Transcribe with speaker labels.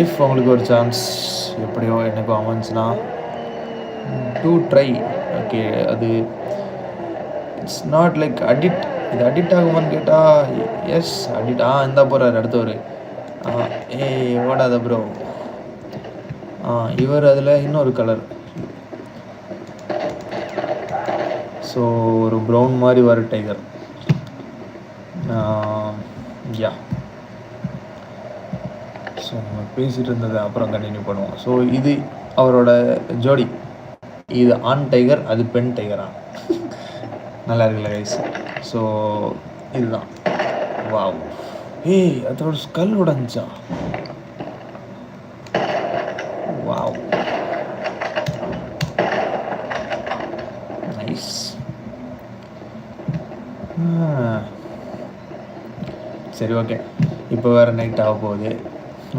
Speaker 1: If உங்களுக்கு ஒரு chance எப்படியோ எனக்கும் அமைஞ்சுன்னா டூ ட்ரை. ஓகே, அது இட்ஸ் நாட் லைக் அடிக்ட். இது அடிக்ட் ஆகுமான்னு கேட்டால் எஸ் அடிக்ட். இருந்தால் போகிறார் அடுத்தவர். ஓடாத ப்ரோ. இவர் அதில் இன்னொரு கலர். ஸோ ஒரு ப்ரௌன் மாதிரி வர டைகர். யா, ஸோ நம்ம பேசிகிட்டு இருந்ததை அப்புறம் கண்டினியூ பண்ணுவோம். ஸோ இது அவரோட ஜோடி. இது ஆண் டைகர், அது பெண் டைகரா? நல்லா இருக்குல்ல கைஸ்? ஸோ இதுதான். வாவ், அதோட ஸ்கல் உடஞ்சா. Wow, nice. சரி, ஓகே. இப்போ வேறு நைட் ஆக போகுது.